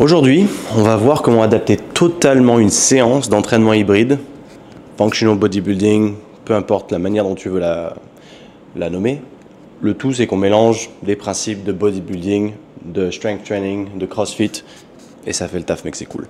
Aujourd'hui, on va voir comment adapter totalement une séance d'entraînement hybride, functional bodybuilding, peu importe la manière dont tu veux la nommer. Le tout, c'est qu'on mélange les principes de bodybuilding, de strength training, de crossfit, et ça fait le taf, mec, c'est cool.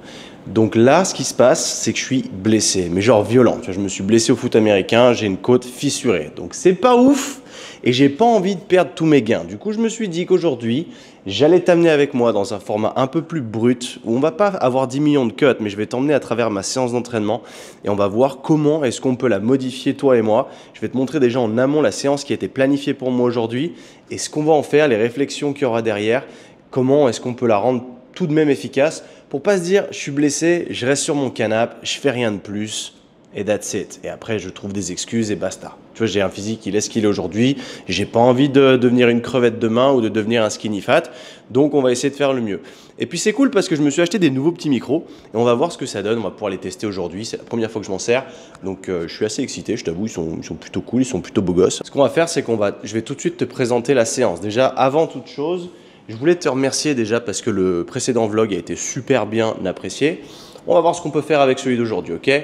Donc là, ce qui se passe, c'est que je suis blessé, mais genre violent. Tu vois, je me suis blessé au foot américain, j'ai une côte fissurée. Donc c'est pas ouf, et j'ai pas envie de perdre tous mes gains. Du coup, je me suis dit qu'aujourd'hui, j'allais t'amener avec moi dans un format un peu plus brut, où on va pas avoir 10 millions de cuts, mais je vais t'emmener à travers ma séance d'entraînement, et on va voir comment est-ce qu'on peut la modifier, toi et moi. Je vais te montrer déjà en amont la séance qui a été planifiée pour moi aujourd'hui, et ce qu'on va en faire, les réflexions qu'il y aura derrière, comment est-ce qu'on peut la rendre tout de même efficace, pour pas se dire, je suis blessé, je reste sur mon canapé, je fais rien de plus, et that's it. Et après, je trouve des excuses et basta. Tu vois, j'ai un physique qui est ce qu'il est aujourd'hui. J'ai pas envie de devenir une crevette demain ou de devenir un skinny fat. Donc, on va essayer de faire le mieux. Et puis, c'est cool parce que je me suis acheté des nouveaux petits micros et on va voir ce que ça donne. On va pouvoir les tester aujourd'hui. C'est la première fois que je m'en sers. Donc, je suis assez excité. Je t'avoue, ils sont plutôt cool. Ils sont plutôt beaux gosses. Ce qu'on va faire, c'est je vais tout de suite te présenter la séance. Déjà, avant toute chose, je voulais te remercier déjà parce que le précédent vlog a été super bien apprécié. On va voir ce qu'on peut faire avec celui d'aujourd'hui, ok ?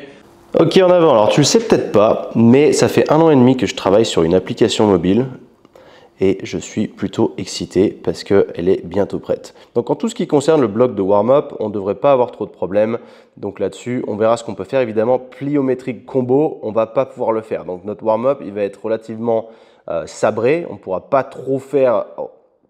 Ok, en avant. Alors, tu le sais peut-être pas, mais ça fait 1 an et demi que je travaille sur une application mobile et je suis plutôt excité parce qu'elle est bientôt prête. Donc, en tout ce qui concerne le bloc de warm-up, on ne devrait pas avoir trop de problèmes. Donc là-dessus, on verra ce qu'on peut faire. Évidemment, pliométrique combo, on ne va pas pouvoir le faire. Donc, notre warm-up, il va être relativement sabré. On ne pourra pas trop faire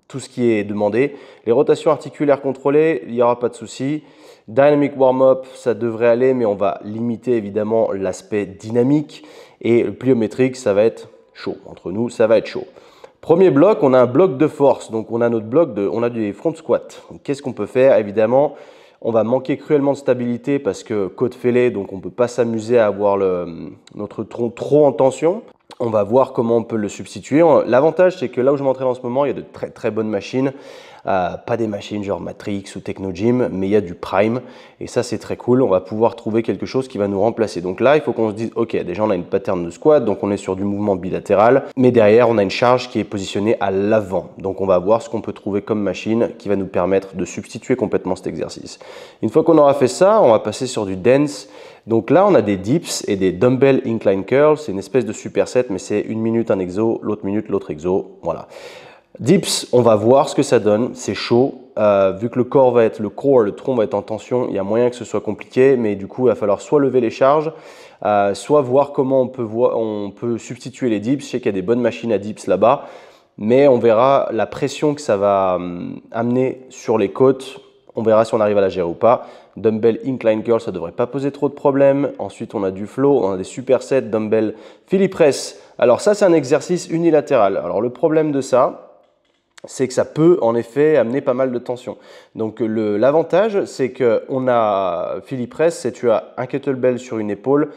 tout ce qui est demandé. Les rotations articulaires contrôlées, il n'y aura pas de souci. Dynamic warm-up, ça devrait aller, mais on va limiter évidemment l'aspect dynamique. Et le pliométrique, ça va être chaud. Entre nous, ça va être chaud. Premier bloc, on a un bloc de force. Donc, on a notre bloc on a des front squats. Qu'est-ce qu'on peut faire? Évidemment, on va manquer cruellement de stabilité parce que côte fêlée, donc on ne peut pas s'amuser à avoir notre tronc trop en tension. On va voir comment on peut le substituer. L'avantage, c'est que là où je m'entraîne en ce moment, il y a de très très bonnes machines. Pas des machines genre Matrix ou Technogym, mais il y a du Prime. Et ça, c'est très cool. On va pouvoir trouver quelque chose qui va nous remplacer. Donc là, il faut qu'on se dise, ok, déjà on a une pattern de squat, donc on est sur du mouvement bilatéral. Mais derrière, on a une charge qui est positionnée à l'avant. Donc on va voir ce qu'on peut trouver comme machine qui va nous permettre de substituer complètement cet exercice. Une fois qu'on aura fait ça, on va passer sur du dense. Donc là, on a des dips et des dumbbell incline curls. C'est une espèce de superset, mais c'est 1 minute un exo, l'autre minute l'autre exo. Voilà. Dips, on va voir ce que ça donne. C'est chaud. Vu que le tronc va être en tension, il y a moyen que ce soit compliqué. Mais du coup, il va falloir soit lever les charges, soit voir comment on peut substituer les dips. Je sais qu'il y a des bonnes machines à dips là-bas. Mais on verra la pression que ça va amener sur les côtes. On verra si on arrive à la gérer ou pas. Dumbbell incline curl, ça ne devrait pas poser trop de problèmes. Ensuite, on a du flow, on a des supersets, dumbbell Philly press. Alors ça, c'est un exercice unilatéral. Alors le problème de ça, c'est que ça peut en effet amener pas mal de tension. Donc l'avantage, c'est qu'on a Philly press, c'est tu as un kettlebell sur une épaule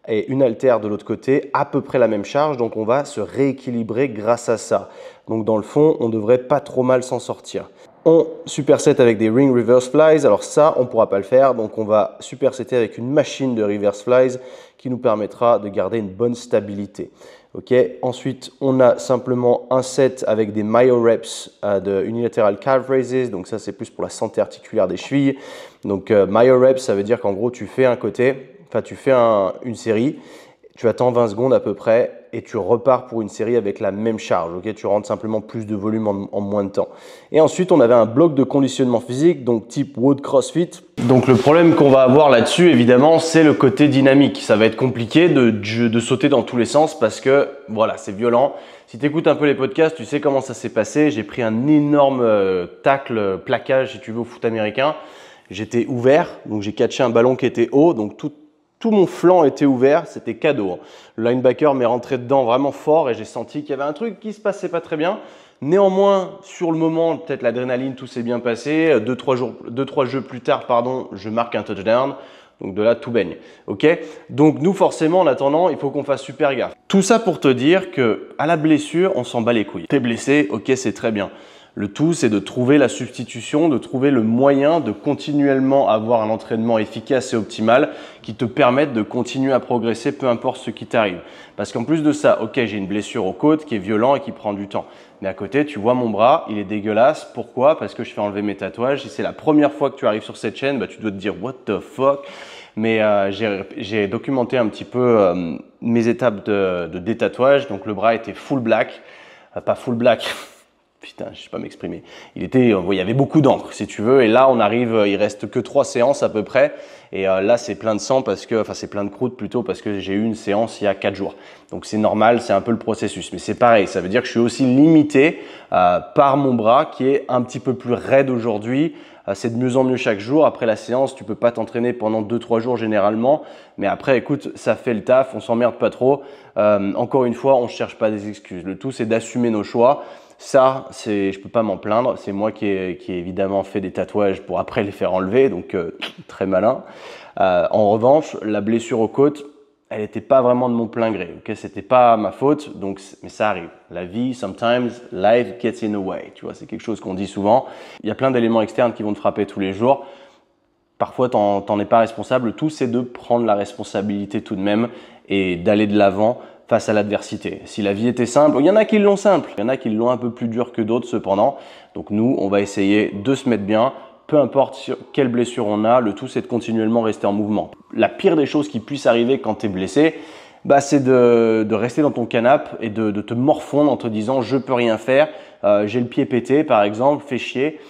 et une haltère de l'autre côté, à peu près la même charge. Donc on va se rééquilibrer grâce à ça. Donc dans le fond, on ne devrait pas trop mal s'en sortir. On superset avec des ring reverse flies. Alors ça, on ne pourra pas le faire. Donc on va supersetter avec une machine de reverse flies qui nous permettra de garder une bonne stabilité. Okay. Ensuite, on a simplement un set avec des myoreps de unilateral calf raises. Donc ça, c'est plus pour la santé articulaire des chevilles. Donc myoreps, ça veut dire qu'en gros, tu fais une série, tu attends 20 secondes à peu près et tu repars pour une série avec la même charge. Okay, tu rentres simplement plus de volume en moins de temps. Et ensuite, on avait un bloc de conditionnement physique, donc type WOD CrossFit. Donc le problème qu'on va avoir là-dessus, évidemment, c'est le côté dynamique. Ça va être compliqué de sauter dans tous les sens parce que voilà, c'est violent. Si tu écoutes un peu les podcasts, tu sais comment ça s'est passé. J'ai pris un énorme tacle, plaquage, si tu veux, au foot américain. J'étais ouvert, donc j'ai catché un ballon qui était haut, donc tout mon flanc était ouvert, c'était cadeau. Le linebacker m'est rentré dedans vraiment fort et j'ai senti qu'il y avait un truc qui se passait pas très bien. Néanmoins, sur le moment, peut-être l'adrénaline, tout s'est bien passé. 2-3 jeux plus tard, je marque un touchdown. Donc de là, tout baigne. Okay, donc nous, forcément, en attendant, il faut qu'on fasse super gaffe. Tout ça pour te dire qu'à la blessure, on s'en bat les couilles. T'es blessé, ok, c'est très bien. Le tout, c'est de trouver la substitution, de trouver le moyen de continuellement avoir un entraînement efficace et optimal qui te permette de continuer à progresser, peu importe ce qui t'arrive. Parce qu'en plus de ça, ok, j'ai une blessure aux côtes qui est violente et qui prend du temps. Mais à côté, tu vois mon bras, il est dégueulasse. Pourquoi? Parce que je fais enlever mes tatouages. Si c'est la première fois que tu arrives sur cette chaîne, bah, tu dois te dire « what the fuck ?» Mais j'ai documenté un petit peu mes étapes de détatouage. Donc le bras était full black, pas full black. Putain, je sais pas m'exprimer. Il y avait beaucoup d'encre, si tu veux. Et là, on arrive, il reste que 3 séances à peu près. Et là, c'est plein de sang c'est plein de croûte plutôt parce que j'ai eu une séance il y a 4 jours. Donc c'est normal, c'est un peu le processus. Mais c'est pareil, ça veut dire que je suis aussi limité par mon bras qui est un petit peu plus raide aujourd'hui. C'est de mieux en mieux chaque jour. Après la séance, tu peux pas t'entraîner pendant 2-3 jours généralement. Mais après, écoute, ça fait le taf, on s'emmerde pas trop. Encore une fois, on cherche pas des excuses. Le tout, c'est d'assumer nos choix. Ça, je peux pas m'en plaindre. C'est moi qui ai évidemment fait des tatouages pour après les faire enlever, donc très malin. En revanche, la blessure aux côtes, elle n'était pas vraiment de mon plein gré. Okay, c'était pas ma faute, mais ça arrive. La vie, sometimes life gets in the way. Tu vois, c'est quelque chose qu'on dit souvent. Il y a plein d'éléments externes qui vont te frapper tous les jours. Parfois, t'en es pas responsable. Le tout, c'est de prendre la responsabilité tout de même et d'aller de l'avant face à l'adversité. Si la vie était simple, il y en a qui l'ont simple, il y en a qui l'ont un peu plus dur que d'autres cependant. Donc nous, on va essayer de se mettre bien, peu importe sur quelle blessure on a, le tout c'est de continuellement rester en mouvement. La pire des choses qui puissent arriver quand tu es blessé, bah, c'est de rester dans ton canapé et de te morfondre en te disant je peux rien faire, j'ai le pied pété par exemple, fais chier.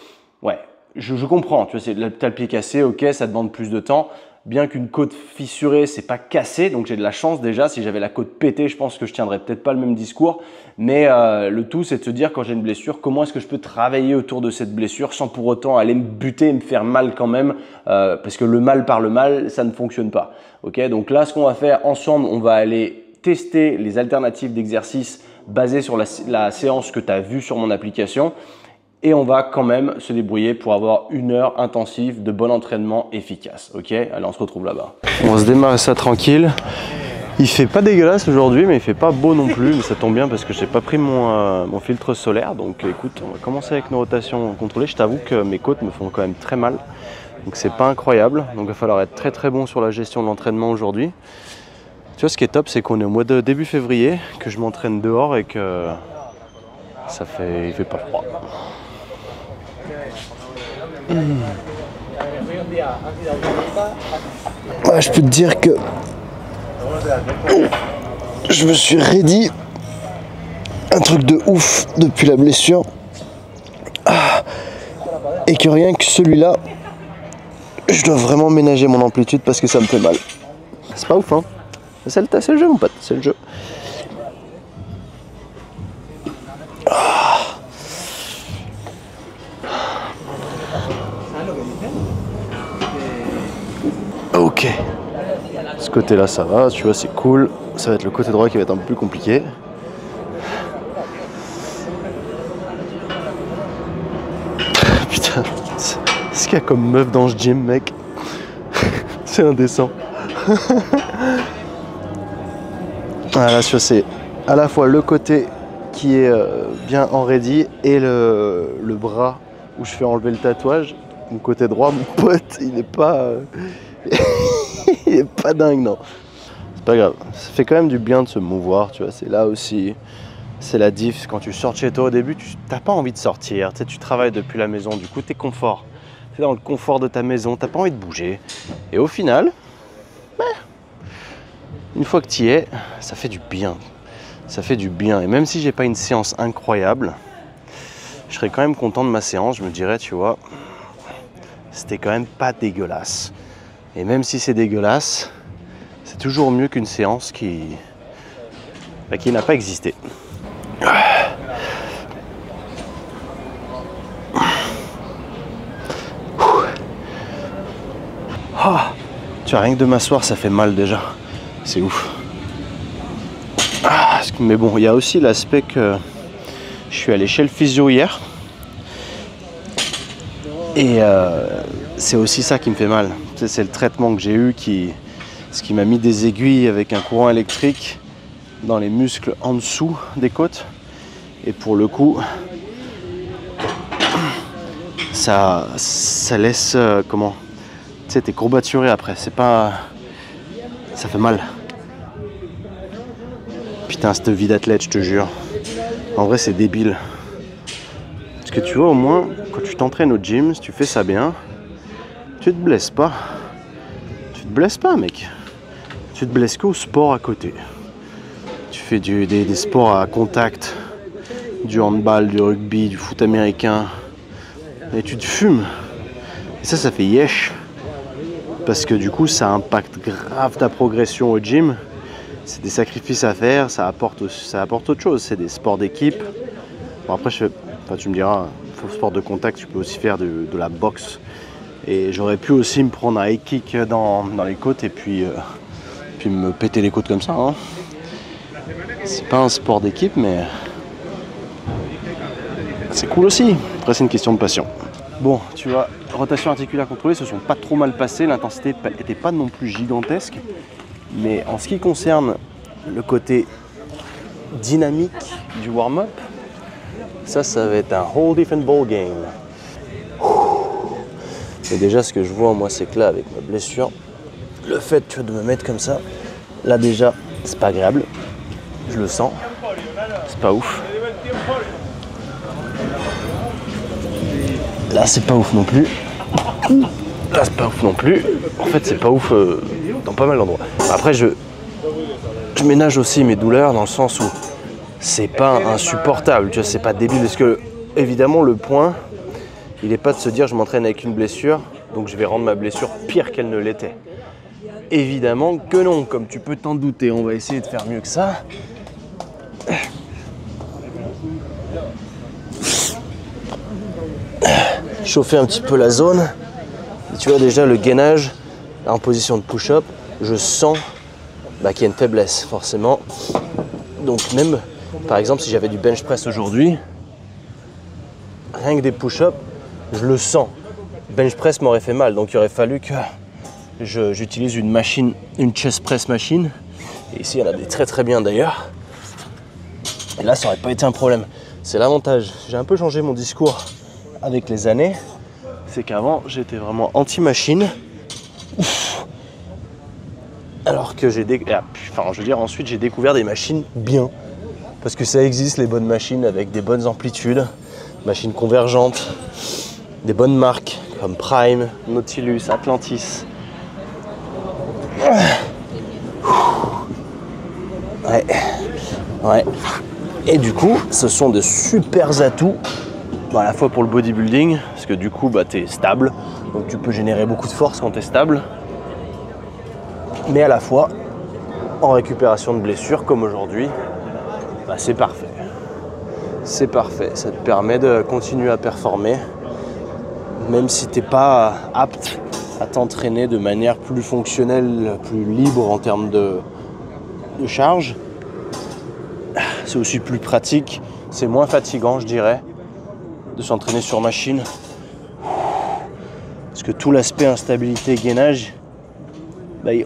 Ouais, je comprends, tu vois, t'as le pied cassé, ok, ça demande plus de temps. Bien qu'une côte fissurée, c'est pas cassé, donc j'ai de la chance déjà. Si j'avais la côte pétée, je pense que je tiendrais peut-être pas le même discours. Mais le tout, c'est de se dire quand j'ai une blessure, comment est-ce que je peux travailler autour de cette blessure sans pour autant aller me buter et me faire mal quand même, parce que le mal par le mal, ça ne fonctionne pas. Ok, donc là, ce qu'on va faire ensemble, on va aller tester les alternatives d'exercices basées sur la séance que tu as vue sur mon application. Et on va quand même se débrouiller pour avoir une heure intensive de bon entraînement efficace. Ok, allez, on se retrouve là-bas. On va se démarrer ça tranquille. Il fait pas dégueulasse aujourd'hui, mais il fait pas beau non plus. Mais ça tombe bien parce que j'ai pas pris mon filtre solaire. Donc écoute, on va commencer avec nos rotations contrôlées. Je t'avoue que mes côtes me font quand même très mal. Donc c'est pas incroyable. Donc il va falloir être très très bon sur la gestion de l'entraînement aujourd'hui. Tu vois, ce qui est top, c'est qu'on est au mois de début février, que je m'entraîne dehors et que il fait pas froid. Ouais, je peux te dire que je me suis ready un truc de ouf depuis la blessure et que rien que celui-là, je dois vraiment ménager mon amplitude parce que ça me fait mal. C'est pas ouf, hein? C'est le jeu, mon pote, c'est le jeu. Ok, ce côté-là ça va, tu vois, c'est cool. Ça va être le côté droit qui va être un peu plus compliqué. Putain, ce qu'il y a comme meuf dans ce gym, mec. C'est indécent. Voilà, tu vois, c'est à la fois le côté qui est bien enraidi et le bras où je fais enlever le tatouage. Mon côté droit, mon pote, il est pas... il est pas dingue, non. C'est pas grave. Ça fait quand même du bien de se mouvoir, tu vois. C'est là aussi, c'est la diff. Quand tu sors de chez toi au début, tu n'as pas envie de sortir. Tu sais, tu travailles depuis la maison, du coup, tu es confort. Tu es dans le confort de ta maison, tu n'as pas envie de bouger. Et au final, une fois que tu y es, ça fait du bien. Ça fait du bien. Et même si j'ai pas une séance incroyable, je serais quand même content de ma séance. Je me dirais, tu vois, c'était quand même pas dégueulasse. Et même si c'est dégueulasse, c'est toujours mieux qu'une séance qui n'a pas existé. Oh, tu vois, rien que de m'asseoir, ça fait mal déjà. C'est ouf. Mais bon, il y a aussi l'aspect que je suis allé chez le physio hier. Et c'est aussi ça qui me fait mal. C'est le traitement que j'ai eu ce qui m'a mis des aiguilles avec un courant électrique dans les muscles en dessous des côtes. Et pour le coup, ça laisse comment, tu sais, t'es courbaturé après, c'est pas, ça fait mal. Putain, cette vie d'athlète, je te jure, en vrai c'est débile. Parce que tu vois, au moins quand tu t'entraînes au gym, si tu fais ça bien, tu te blesses pas. Tu te blesses pas, mec. Tu te blesses qu'au sport à côté. Tu fais des sports à contact, du handball, du rugby, du foot américain, et tu te fumes. Et ça fait yesh. Parce que du coup, ça impacte grave ta progression au gym. C'est des sacrifices à faire, ça apporte autre chose. C'est des sports d'équipe. Bon, après, tu me diras, pour le sport de contact, tu peux aussi faire de la boxe. Et j'aurais pu aussi me prendre un high kick dans les côtes et puis me péter les côtes comme ça. Hein. C'est pas un sport d'équipe, mais c'est cool aussi. Après, c'est une question de passion. Bon, tu vois, rotation articulaire contrôlée se sont pas trop mal passées. L'intensité n'était pas non plus gigantesque. Mais en ce qui concerne le côté dynamique du warm-up, ça va être un whole different ball game. Et déjà, ce que je vois, moi, c'est que là, avec ma blessure, le fait, tu vois, de me mettre comme ça, là, déjà, c'est pas agréable. Je le sens. C'est pas ouf. Là, c'est pas ouf non plus. Là, c'est pas ouf non plus. En fait, c'est pas ouf dans pas mal d'endroits. Après, je ménage aussi mes douleurs dans le sens où c'est pas insupportable. Tu vois, c'est pas débile. Parce que, évidemment, le point, il n'est pas de se dire je m'entraîne avec une blessure, donc je vais rendre ma blessure pire qu'elle ne l'était. Évidemment que non, comme tu peux t'en douter. On va essayer de faire mieux que ça. Chauffer un petit peu la zone. Et tu vois déjà le gainage en position de push-up, je sens qu'il y a une faiblesse forcément. Donc même, par exemple, si j'avais du bench press aujourd'hui, rien que des push-ups, je le sens. Bench press m'aurait fait mal, donc il aurait fallu que j'utilise une machine, une chest press machine. Et ici, il y en a des très très bien d'ailleurs. Et là, ça aurait pas été un problème. C'est l'avantage. J'ai un peu changé mon discours avec les années. C'est qu'avant, j'étais vraiment anti-machine. Alors que ensuite, j'ai découvert des machines bien. Parce que ça existe, les bonnes machines avec des bonnes amplitudes, machines convergentes, des bonnes marques comme Prime, Nautilus, Atlantis. Ouais. Et du coup, ce sont de super atouts, à la fois pour le bodybuilding, parce que du coup, tu es stable, donc tu peux générer beaucoup de force quand tu es stable, mais à la fois, en récupération de blessures, comme aujourd'hui, c'est parfait. C'est parfait, ça te permet de continuer à performer, même si tu n'es pas apte à t'entraîner de manière plus fonctionnelle, plus libre en termes de charge. C'est aussi plus pratique, c'est moins fatigant, je dirais, de s'entraîner sur machine. Parce que tout l'aspect instabilité, gainage, il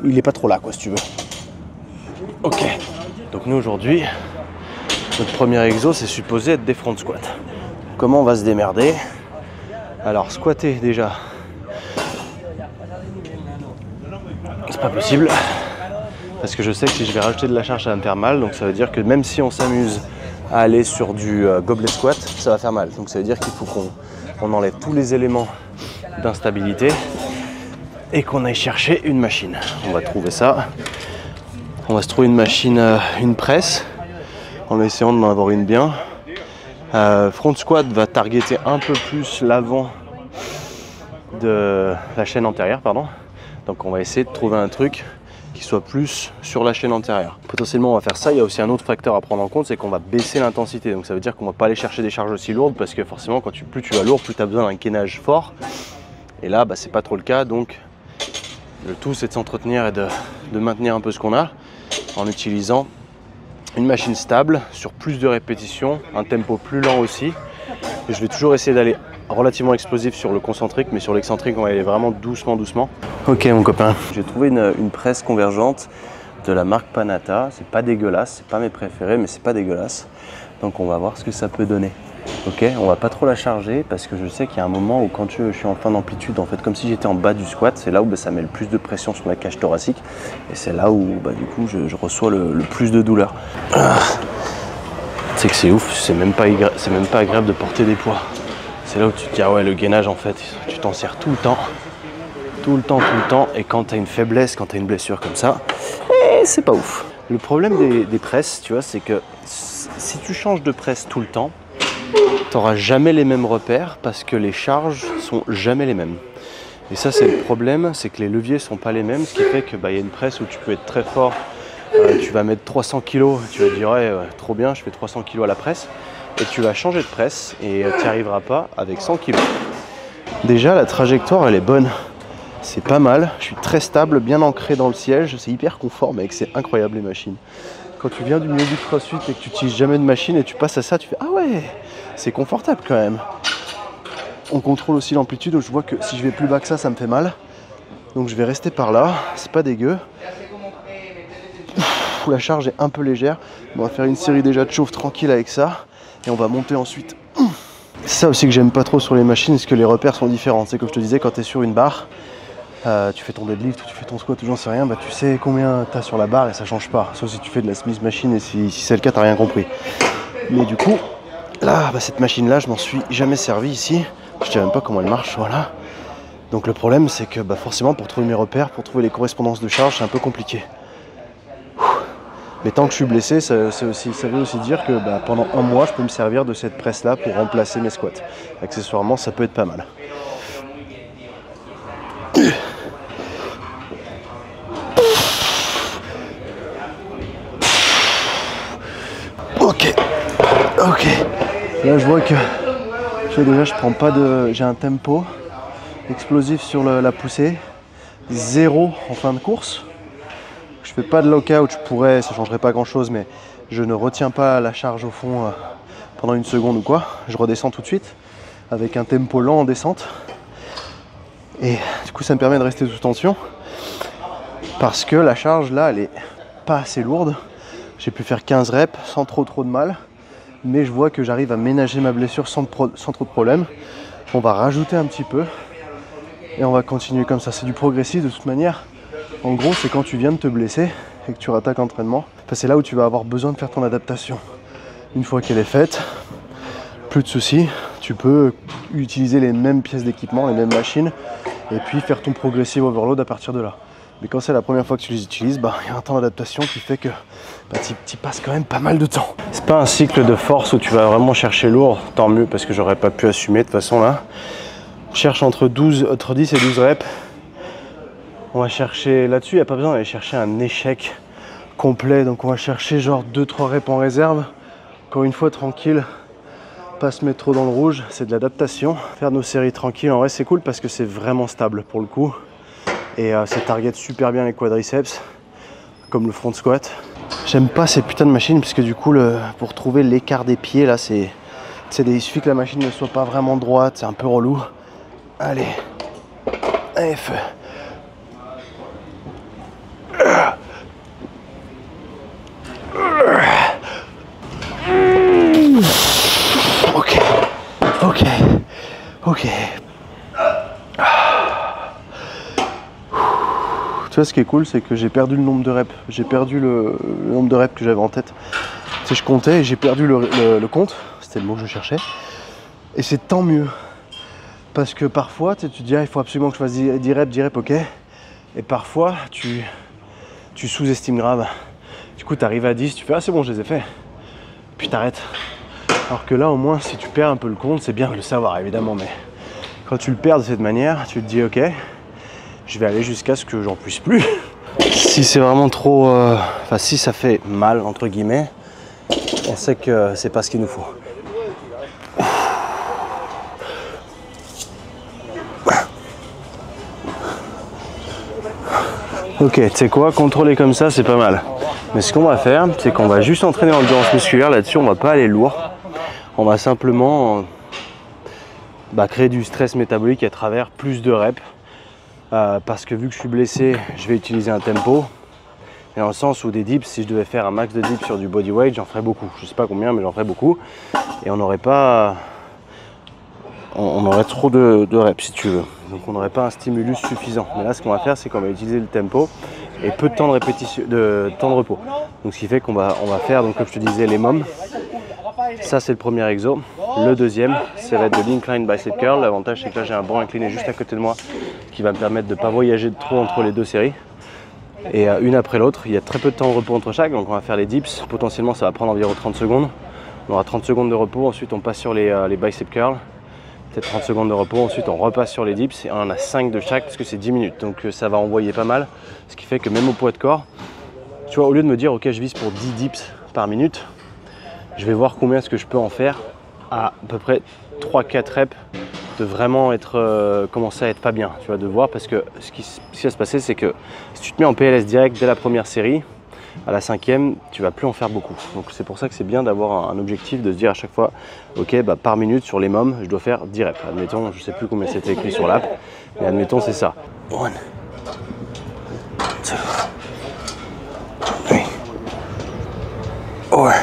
n'est pas trop là, quoi, si tu veux. Ok, donc nous aujourd'hui, notre premier exo, c'est supposé être des front squats. Comment on va se démerder? Alors, squatter déjà, c'est pas possible. Parce que je sais que si je vais rajouter de la charge, ça va me faire mal. Donc ça veut dire que même si on s'amuse à aller sur du goblet squat, ça va faire mal. Donc ça veut dire qu'il faut qu'on enlève tous les éléments d'instabilité et qu'on aille chercher une machine. On va trouver ça. On va se trouver une machine, une presse, en essayant d'en avoir une bien. Front squat va targeter un peu plus l'avant de la chaîne antérieure, pardon. Donc on va essayer de trouver un truc qui soit plus sur la chaîne antérieure. Potentiellement on va faire ça. Il y a aussi un autre facteur à prendre en compte, c'est qu'on va baisser l'intensité. Donc ça veut dire qu'on va pas aller chercher des charges aussi lourdes, parce que forcément plus tu vas lourd, plus tu as besoin d'un gainage fort. Et là c'est pas trop le cas, donc le tout c'est de s'entretenir et de maintenir un peu ce qu'on a en utilisant une machine stable sur plus de répétitions, un tempo plus lent aussi. Et je vais toujours essayer d'aller relativement explosif sur le concentrique, mais sur l'excentrique on va aller vraiment doucement. Ok mon copain, j'ai trouvé une presse convergente de la marque Panatta. C'est pas dégueulasse, c'est pas mes préférés, mais c'est pas dégueulasse. Donc on va voir ce que ça peut donner. Ok, on va pas trop la charger parce que je sais qu'il y a un moment où quand je suis en fin d'amplitude, en fait comme si j'étais en bas du squat, c'est là où ça met le plus de pression sur la cage thoracique et c'est là où du coup je reçois le plus de douleur. C'est que c'est ouf, c'est même pas agréable de porter des poids. C'est là où tu te dis ah ouais, le gainage en fait, tu t'en sers tout le temps. Tout le temps, et quand tu as une faiblesse, quand tu as une blessure comme ça, c'est pas ouf. Le problème des presses, tu vois, c'est que si tu changes de presse tout le temps, tu n'auras jamais les mêmes repères parce que les charges sont jamais les mêmes. Et ça, c'est le problème, c'est que les leviers sont pas les mêmes, ce qui fait que y a une presse où tu peux être très fort, tu vas mettre 300 kg, tu vas dire ouais, trop bien, je fais 300 kg à la presse, et tu vas changer de presse et tu n'y arriveras pas avec 100 kg. Déjà, la trajectoire, elle est bonne. C'est pas mal, je suis très stable, bien ancré dans le siège, c'est hyper confort mec, c'est incroyable les machines. Quand tu viens du milieu du crossfit et que tu n'utilises jamais de machine et tu passes à ça, tu fais ah ouais, c'est confortable quand même. On contrôle aussi l'amplitude, je vois que si je vais plus bas que ça me fait mal. Donc je vais rester par là, c'est pas dégueu. La charge est un peu légère, on va faire une série déjà de chauffe tranquille avec ça et on va monter ensuite. C'est ça aussi que j'aime pas trop sur les machines, c'est que les repères sont différents. C'est comme je te disais, quand tu es sur une barre, tu fais ton deadlift ou tu fais ton squat ou j'en sais rien, tu sais combien tu as sur la barre et ça change pas. Sauf si tu fais de la Smith machine et si c'est le cas, tu n'as rien compris. Mais du coup, là, cette machine-là, je m'en suis jamais servi ici. Je sais même pas comment elle marche, voilà. Donc le problème, c'est que forcément, pour trouver mes repères, pour trouver les correspondances de charge, c'est un peu compliqué. Mais tant que je suis blessé, ça veut aussi dire que pendant un mois, je peux me servir de cette presse-là pour remplacer mes squats. Accessoirement, ça peut être pas mal. Ok. Là, je vois que je prends pas de, j'ai un tempo explosif sur la poussée, 0 en fin de course. Je fais pas de lockout, je pourrais, ça changerait pas grand chose, mais je ne retiens pas la charge au fond pendant une seconde ou quoi. Je redescends tout de suite avec un tempo lent en descente. Et du coup, ça me permet de rester sous tension parce que la charge là, elle est pas assez lourde. J'ai pu faire 15 reps sans trop de mal, mais je vois que j'arrive à ménager ma blessure sans trop de problème. On va rajouter un petit peu et on va continuer comme ça. C'est du progressif de toute manière. En gros, c'est quand tu viens de te blesser et que tu rattaques l'entraînement, c'est là où tu vas avoir besoin de faire ton adaptation. Une fois qu'elle est faite, plus de soucis, tu peux utiliser les mêmes pièces d'équipement, les mêmes machines, et puis faire ton progressive overload à partir de là. Mais quand c'est la première fois que tu les utilises, il y a un temps d'adaptation qui fait que tu passes quand même pas mal de temps. C'est pas un cycle de force où tu vas vraiment chercher lourd, tant mieux parce que j'aurais pas pu assumer de toute façon là. On cherche entre 10 et 12 reps. On va chercher là-dessus, il n'y a pas besoin d'aller chercher un échec complet. Donc on va chercher genre 2-3 reps en réserve. Encore une fois tranquille, pas se mettre trop dans le rouge, c'est de l'adaptation. Faire nos séries tranquilles, en vrai c'est cool parce que c'est vraiment stable pour le coup. Et ça target super bien les quadriceps, comme le front squat. J'aime pas ces putains de machines parce que du coup pour trouver l'écart des pieds là, il suffit que la machine ne soit pas vraiment droite, c'est un peu relou. Allez, feu. Ok. Tu vois, ce qui est cool, c'est que j'ai perdu le nombre de reps. J'ai perdu le nombre de reps que j'avais en tête. Tu sais, je comptais et j'ai perdu le compte. C'était le mot que je cherchais. Et c'est tant mieux. Parce que parfois, tu te dis, il faut absolument que je fasse 10 reps, ok. Et parfois, tu sous-estimes grave. Du coup, tu arrives à 10, tu fais, c'est bon, je les ai fait. Puis t'arrêtes. Alors que là, au moins, si tu perds un peu le compte, c'est bien de le savoir, évidemment. Mais quand tu le perds de cette manière, tu te dis, ok, je vais aller jusqu'à ce que j'en puisse plus. Si c'est vraiment trop... si ça fait mal, entre guillemets, on sait que c'est pas ce qu'il nous faut. Ok, tu sais quoi, contrôler comme ça, c'est pas mal. Mais ce qu'on va faire, c'est qu'on va juste entraîner l'endurance musculaire. Là-dessus, on va pas aller lourd. On va simplement créer du stress métabolique à travers plus de reps. Parce que vu que je suis blessé, je vais utiliser un tempo. Et dans le sens où des dips, si je devais faire un max de dips sur du bodyweight, j'en ferais beaucoup. Je sais pas combien, mais j'en ferais beaucoup. Et on n'aurait pas... On aurait trop de reps si tu veux. Donc on n'aurait pas un stimulus suffisant. Mais là, ce qu'on va faire, c'est qu'on va utiliser le tempo et peu de temps de répétition, de temps de repos. Donc ce qui fait qu'on va faire, donc comme je te disais, les mômes. Ça c'est le premier exo. Le deuxième, ça va être de l'incline bicep curl. L'avantage c'est que là j'ai un banc incliné juste à côté de moi qui va me permettre de ne pas voyager de trop entre les deux séries. Et une après l'autre, il y a très peu de temps de repos entre chaque. Donc on va faire les dips. Potentiellement ça va prendre environ 30 secondes. On aura 30 secondes de repos. Ensuite on passe sur les bicep curls. Peut-être 30 secondes de repos. Ensuite on repasse sur les dips. Et on en a 5 de chaque parce que c'est 10 minutes. Donc ça va envoyer pas mal. Ce qui fait que même au poids de corps, tu vois, au lieu de me dire ok je vise pour 10 dips par minute, je vais voir combien est-ce que je peux en faire à peu près 3-4 reps de vraiment être commencer à être pas bien, tu vois, de voir, parce que ce qui va se passer c'est que si tu te mets en PLS direct dès la première série, à la 5e tu vas plus en faire beaucoup. Donc c'est pour ça que c'est bien d'avoir un objectif, de se dire à chaque fois ok bah, par minute sur les mômes je dois faire 10 reps. Admettons, je sais plus combien c'était écrit sur l'app, mais admettons c'est ça. 1, 2, 3, 4.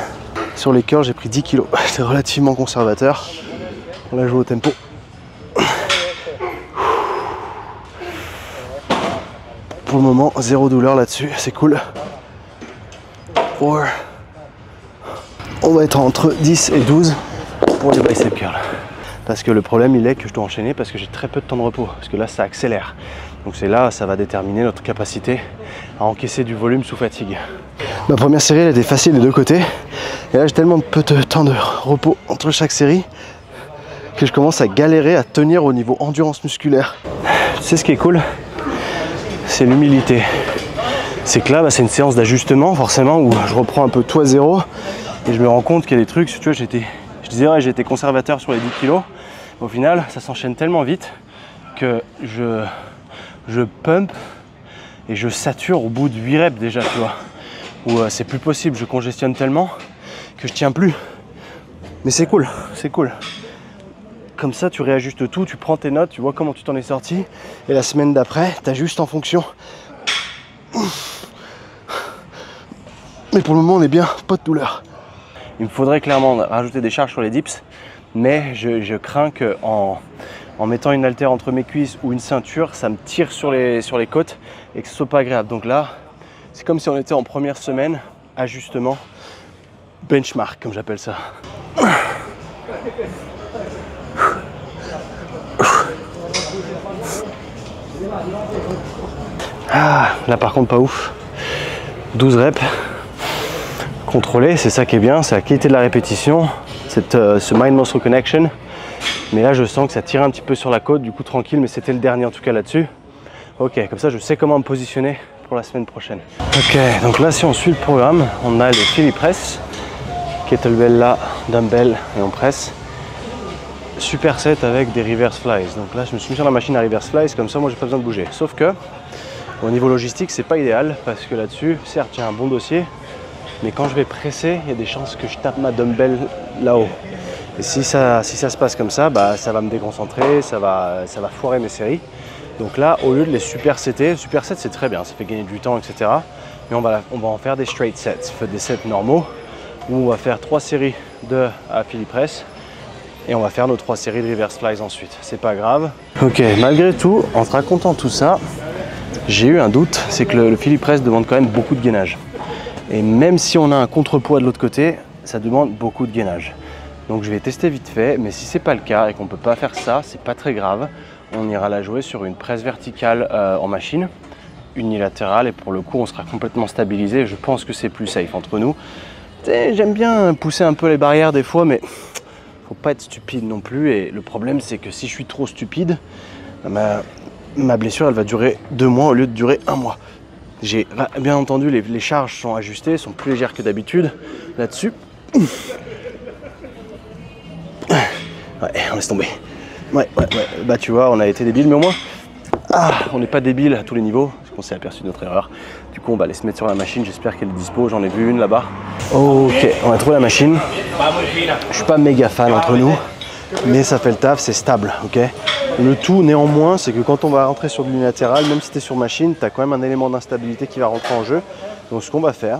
Sur les curls j'ai pris 10 kg, c'est relativement conservateur. On la joue au tempo. Pour le moment, zéro douleur là-dessus, c'est cool. 4. On va être entre 10 et 12 pour les bicep curls. Parce que le problème il est que je dois enchaîner parce que j'ai très peu de temps de repos. Parce que là ça accélère. Donc c'est là, ça va déterminer notre capacité à encaisser du volume sous fatigue. Ma première série elle était facile des deux côtés. Et là j'ai tellement peu de temps de repos entre chaque série que je commence à galérer à tenir au niveau endurance musculaire. Tu sais ce qui est cool? C'est l'humilité. C'est que là bah, c'est une séance d'ajustement forcément où je reprends un peu tout à zéro et je me rends compte qu'il y a des trucs, tu vois, je disais ouais, j'étais conservateur sur les 10 kilos. Au final ça s'enchaîne tellement vite que je pump et je sature au bout de 8 reps déjà, tu vois. Où c'est plus possible, je congestionne tellement que je tiens plus. Mais c'est cool, c'est cool. Comme ça tu réajustes tout, tu prends tes notes, tu vois comment tu t'en es sorti et la semaine d'après tu ajustes en fonction. Mais pour le moment on est bien, pas de douleur. Il me faudrait clairement rajouter des charges sur les dips, mais je crains que en mettant une haltère entre mes cuisses ou une ceinture, ça me tire sur les côtes et que ce soit pas agréable. Donc là, c'est comme si on était en première semaine, ajustement, benchmark comme j'appelle ça. Ah, là par contre pas ouf. 12 reps. Contrôlé, c'est ça qui est bien, c'est la qualité de la répétition, ce mind-muscle connection. Mais là je sens que ça tire un petit peu sur la côte, du coup tranquille, mais c'était le dernier en tout cas là-dessus. Ok, comme ça je sais comment me positionner pour la semaine prochaine. Ok, donc là si on suit le programme, on a les Philly press, kettlebell là, dumbbell et on presse. Superset avec des reverse flies. Donc là je me suis mis sur la machine à reverse flies, comme ça moi j'ai pas besoin de bouger. Sauf que au niveau logistique c'est pas idéal, parce que là-dessus, certes j'ai un bon dossier, mais quand je vais presser, il y a des chances que je tape ma dumbbell là-haut. Et si ça se passe comme ça, bah, ça va me déconcentrer, ça va foirer mes séries. Donc là, au lieu de les supersetter, superset c'est très bien, ça fait gagner du temps, etc. Mais on va en faire des straight sets, des sets normaux, où on va faire 3 séries de Philly press, et on va faire nos 3 séries de reverse flies ensuite. C'est pas grave. Ok, malgré tout, en te racontant tout ça, j'ai eu un doute, c'est que le Philly press demande quand même beaucoup de gainage. Et même si on a un contrepoids de l'autre côté, ça demande beaucoup de gainage. Donc je vais tester vite fait, mais si c'est pas le cas et qu'on peut pas faire ça, c'est pas très grave. On ira la jouer sur une presse verticale en machine, unilatérale, et pour le coup on sera complètement stabilisé. Je pense que c'est plus safe entre nous. J'aime bien pousser un peu les barrières des fois, mais faut pas être stupide non plus. Et le problème c'est que si je suis trop stupide, ma blessure elle va durer 2 mois au lieu de durer 1 mois. J'ai bien entendu, les charges sont ajustées, sont plus légères que d'habitude là-dessus. Ouais, on laisse tomber. Ouais. Bah tu vois, on a été débiles, mais au moins, on n'est pas débiles à tous les niveaux, parce qu'on s'est aperçu de notre erreur. Du coup, on va aller se mettre sur la machine, j'espère qu'elle est dispo, j'en ai vu une là-bas. Ok, on a trouvé la machine. Je suis pas méga fan entre nous, mais ça fait le taf, c'est stable, ok. Le tout néanmoins, c'est que quand on va rentrer sur de l'unilatéral, même si tu es sur machine, tu as quand même un élément d'instabilité qui va rentrer en jeu. Donc ce qu'on va faire,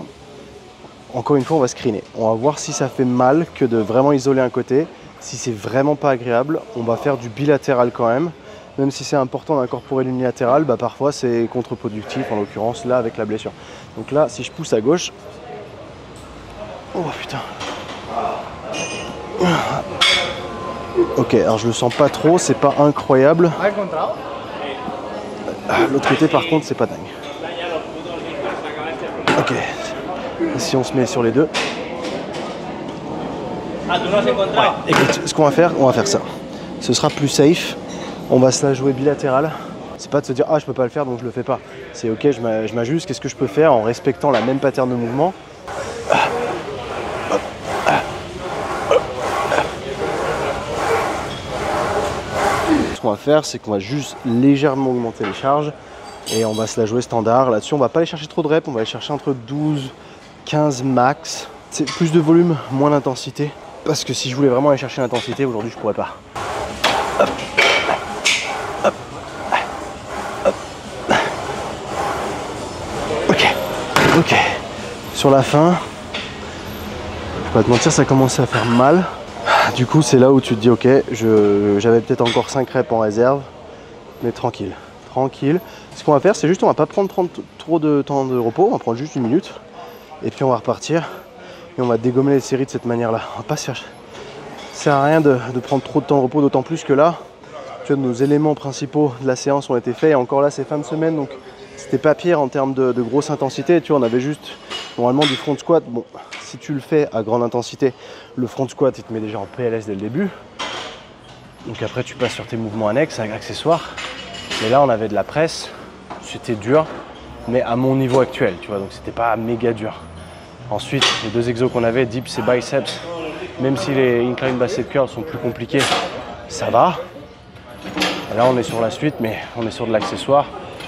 encore une fois, on va screener. On va voir si ça fait mal que de vraiment isoler un côté. Si c'est vraiment pas agréable, on va faire du bilatéral quand même. Même si c'est important d'incorporer l'unilatéral, bah parfois c'est contre-productif, en l'occurrence là avec la blessure. Donc là, si je pousse à gauche... Oh putain. Ok, alors je le sens pas trop, c'est pas incroyable. L'autre côté par contre, c'est pas dingue. Ok, si on se met sur les deux. Ouais, écoute, ce qu'on va faire ça. Ce sera plus safe. On va se la jouer bilatéral. C'est pas de se dire ah je peux pas le faire donc je le fais pas. C'est ok, je m'ajuste, qu'est-ce que je peux faire en respectant la même pattern de mouvement. Ce qu'on va faire, c'est qu'on va juste légèrement augmenter les charges et on va se la jouer standard. Là-dessus, on va pas aller chercher trop de reps, on va aller chercher entre 12, 15 max. C'est plus de volume, moins d'intensité. Parce que si je voulais vraiment aller chercher l'intensité, aujourd'hui, je pourrais pas. Hop. Hop. Hop. Ok. Ok. Sur la fin, je vais pas te mentir, ça commençait à faire mal. Du coup, c'est là où tu te dis, ok, j'avais peut-être encore 5 reps en réserve, mais tranquille, tranquille. Ce qu'on va faire, c'est juste, on va pas prendre trop de temps de repos, on va prendre juste 1 minute, et puis on va repartir, et on va dégommer les séries de cette manière-là. On va pas se faire... Ça sert à rien de prendre trop de temps de repos, d'autant plus que là, tu vois, nos éléments principaux de la séance ont été faits, et encore là, c'est fin de semaine, donc c'était pas pire en termes de grosse intensité. Tu vois, on avait juste, normalement, du front squat. Bon, si tu le fais à grande intensité, le front squat, il te met déjà en PLS dès le début. Donc après, tu passes sur tes mouvements annexes, accessoires. Mais là, on avait de la presse. C'était dur, mais à mon niveau actuel, tu vois. Donc c'était pas méga dur. Ensuite, les 2 exos qu'on avait, dips et biceps, même si les incline bicep curls sont plus compliqués, ça va. Là, on est sur la suite, mais on est sur de l'accessoire.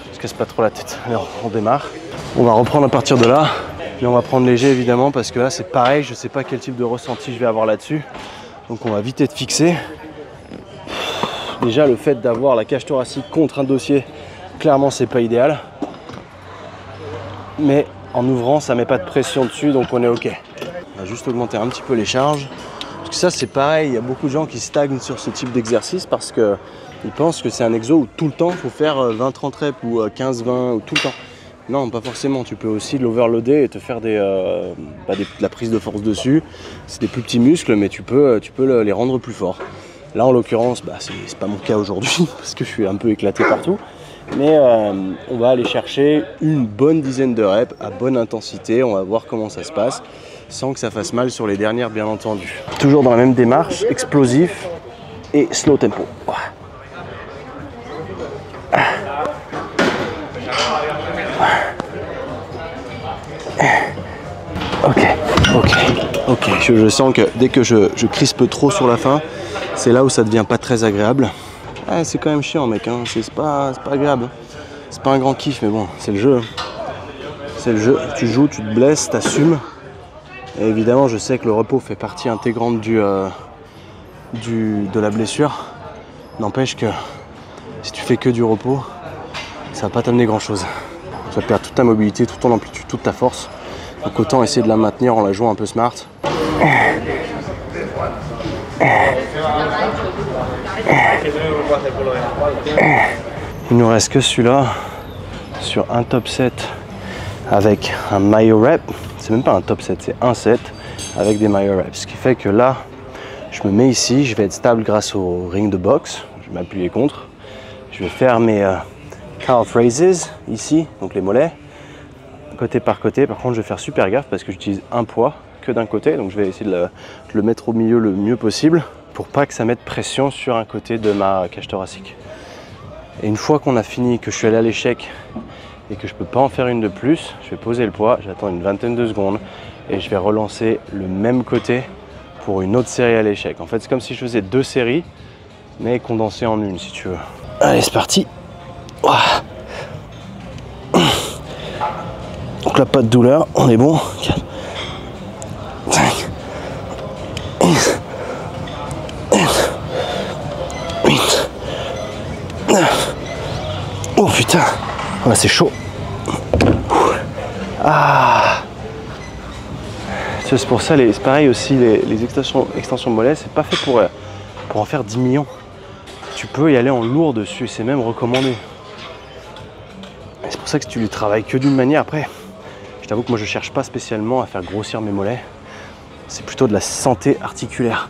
On se casse pas trop la tête. Alors, on démarre. On va reprendre à partir de là. Mais on va prendre léger évidemment parce que là c'est pareil, je sais pas quel type de ressenti je vais avoir là-dessus. Donc on va vite être fixé. Déjà le fait d'avoir la cage thoracique contre un dossier, clairement c'est pas idéal. Mais en ouvrant ça met pas de pression dessus donc on est ok. On va juste augmenter un petit peu les charges. Parce que ça c'est pareil, il y a beaucoup de gens qui stagnent sur ce type d'exercice parce qu'ils pensent que c'est un exo où tout le temps il faut faire 20-30 reps ou 15-20 ou tout le temps. Non, pas forcément. Tu peux aussi l'overloader et te faire de la prise de force dessus. C'est des plus petits muscles, mais tu peux les rendre plus forts. Là, en l'occurrence, c'est pas mon cas aujourd'hui parce que je suis un peu éclaté partout. Mais on va aller chercher une bonne dizaine de reps à bonne intensité. On va voir comment ça se passe sans que ça fasse mal sur les dernières, bien entendu. Toujours dans la même démarche, explosif et slow tempo. Ok, je sens que dès que je crispe trop sur la fin, c'est là où ça devient pas très agréable. Ah, c'est quand même chiant mec, hein. C'est pas agréable. C'est pas un grand kiff mais bon, c'est le jeu. C'est le jeu, tu joues, tu te blesses, t'assumes. Et évidemment je sais que le repos fait partie intégrante de la blessure. N'empêche que si tu fais que du repos, ça va pas t'amener grand chose. Tu vas perdre toute ta mobilité, toute ton amplitude, toute ta force. Donc autant essayer de la maintenir en la jouant un peu smart. Il nous reste que celui-là sur un top set avec un myo rep. C'est même pas un top set, c'est un set avec des myo reps. Ce qui fait que là, je me mets ici, je vais être stable grâce au ring de boxe. Je vais m'appuyer contre. Je vais faire mes calf raises ici, donc les mollets. Côté par côté, par contre je vais faire super gaffe parce que j'utilise un poids que d'un côté, donc je vais essayer de le mettre au milieu le mieux possible pour pas que ça mette pression sur un côté de ma cage thoracique. Et une fois qu'on a fini, que je suis allé à l'échec et que je peux pas en faire une de plus, je vais poser le poids, j'attends une vingtaine de secondes et je vais relancer le même côté pour une autre série à l'échec. En fait c'est comme si je faisais 2 séries mais condensées en une si tu veux. Allez c'est parti. Donc là, pas de douleur, on est bon. 4, 5, 6, 7, 8, 9. Oh putain, là c'est chaud. Ah. C'est pour ça, c'est pareil aussi, les extensions mollets, c'est pas fait pour en faire 10 millions. Tu peux y aller en lourd dessus, c'est même recommandé. C'est pour ça que si tu les travailles que d'une manière, après, je t'avoue que moi je cherche pas spécialement à faire grossir mes mollets. C'est plutôt de la santé articulaire.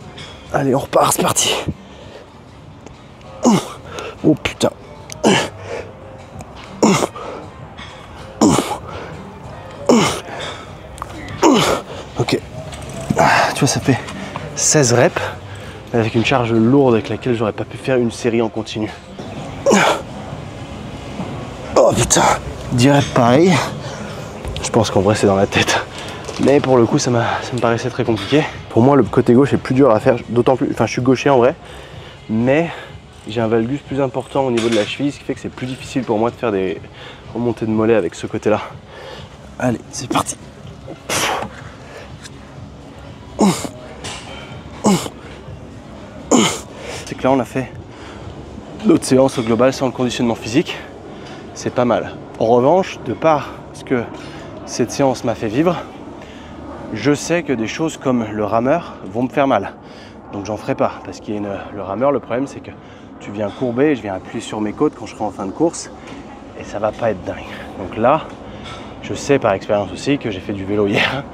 Allez, on repart, c'est parti. Oh putain. Ok. Tu vois, ça fait 16 reps avec une charge lourde avec laquelle j'aurais pas pu faire une série en continu. Oh putain. 10 reps pareil. Je pense qu'en vrai c'est dans la tête. Mais pour le coup ça me paraissait très compliqué. Pour moi le côté gauche est plus dur à faire, d'autant plus, enfin je suis gaucher en vrai, mais j'ai un valgus plus important au niveau de la cheville, ce qui fait que c'est plus difficile pour moi de faire des remontées de mollets avec ce côté là. Allez, c'est parti. C'est que là on a fait l'autre séance au global sans le conditionnement physique, c'est pas mal. En revanche, de par ce que cette séance m'a fait vivre, je sais que des choses comme le rameur vont me faire mal. Donc j'en ferai pas, parce qu'il y a le rameur, le problème c'est que tu viens courber et je viens appuyer sur mes côtes quand je serai en fin de course et ça va pas être dingue. Donc là, je sais par expérience aussi que j'ai fait du vélo hier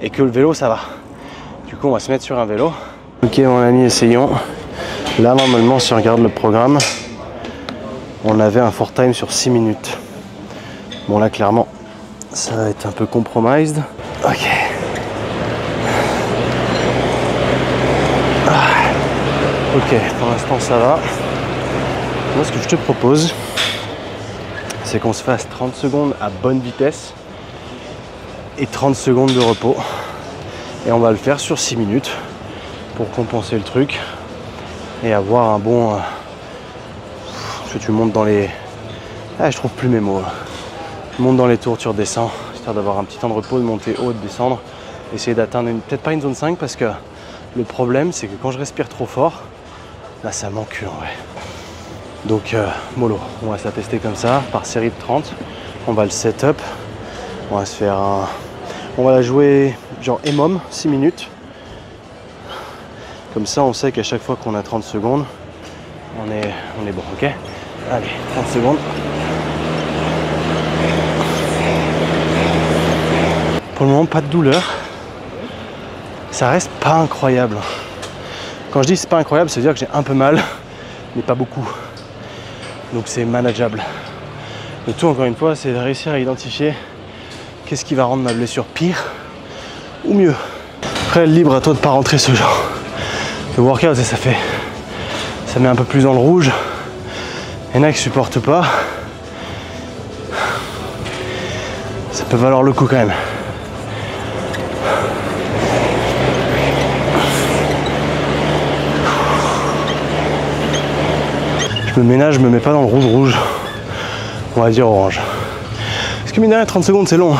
et que le vélo ça va. Du coup on va se mettre sur un vélo. Ok mon ami, essayons. Là normalement si on regarde le programme, on avait un fort time sur 6 minutes. Bon là clairement ça va être un peu compromised. Ok. Ok, pour l'instant ça va. Moi ce que je te propose, c'est qu'on se fasse 30 secondes à bonne vitesse et 30 secondes de repos. Et on va le faire sur 6 minutes pour compenser le truc et avoir un bon... Parce que tu montes dans les... Ah, je trouve plus mes mots. Tu montes dans les tours, tu redescends, histoire d'avoir un petit temps de repos, de monter haut, de descendre. Essayer d'atteindre peut-être pas une zone 5 parce que le problème c'est que quand je respire trop fort, là ça m'encule en vrai. Donc mollo, on va se la tester comme ça, par série de 30. On va le setup. On va se faire un... On va la jouer genre EMOM, 6 minutes. Comme ça on sait qu'à chaque fois qu'on a 30 secondes, on est bon, ok? Allez, 30 secondes. Pour le moment, pas de douleur. Ça reste pas incroyable. Quand je dis c'est pas incroyable, ça veut dire que j'ai un peu mal, mais pas beaucoup. Donc c'est manageable. Le tout, encore une fois, c'est de réussir à identifier qu'est-ce qui va rendre ma blessure pire ou mieux. Après, libre à toi de pas rentrer ce genre de workout, et ça met un peu plus dans le rouge. Il y en a qui supportent pas. Ça peut valoir le coup quand même. Je me ménage, je me mets pas dans le rouge. On va dire orange. Parce que mine de rien, 30 secondes c'est long.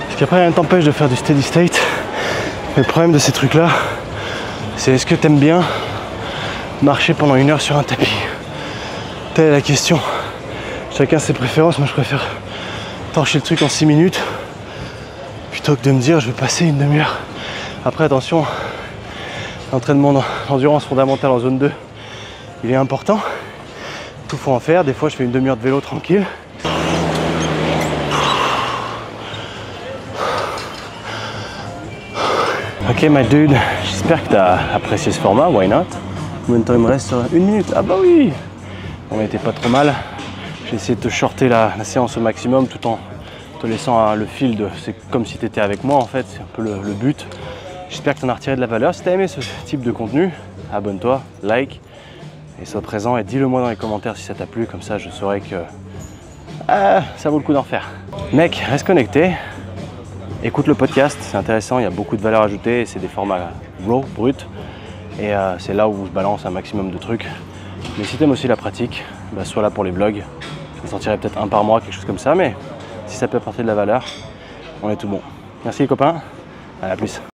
Parce qu'après rien ne t'empêche de faire du steady state. Mais le problème de ces trucs là, c'est est-ce que t'aimes bien marcher pendant 1 heure sur un tapis? Telle est la question. Chacun ses préférences, moi je préfère torcher le truc en 6 minutes plutôt que de me dire je vais passer une demi-heure. Après attention, l'entraînement d'endurance fondamentale en zone 2, il est important. Tout faut en faire, des fois je fais une demi-heure de vélo tranquille. Ok my dude, j'espère que tu as apprécié ce format, why not? Combien de temps il me reste? 1 minute? Ah bah oui! On était pas trop mal. J'ai essayé de te shorter la séance au maximum tout en te laissant le fil de... C'est comme si tu étais avec moi en fait, c'est un peu le but. J'espère que tu en as retiré de la valeur. Si tu as aimé ce type de contenu, abonne-toi, like et sois présent et dis-le moi dans les commentaires si ça t'a plu, comme ça je saurai que ça vaut le coup d'en faire. Mec, reste connecté, écoute le podcast, c'est intéressant, il y a beaucoup de valeur ajoutée et c'est des formats raw, brut et c'est là où je balance un maximum de trucs. Mais si tu aimes aussi la pratique, bah, sois là pour les vlogs. Je sortirai peut-être un par mois, quelque chose comme ça, mais si ça peut apporter de la valeur, on est tout bon. Merci les copains, à la plus.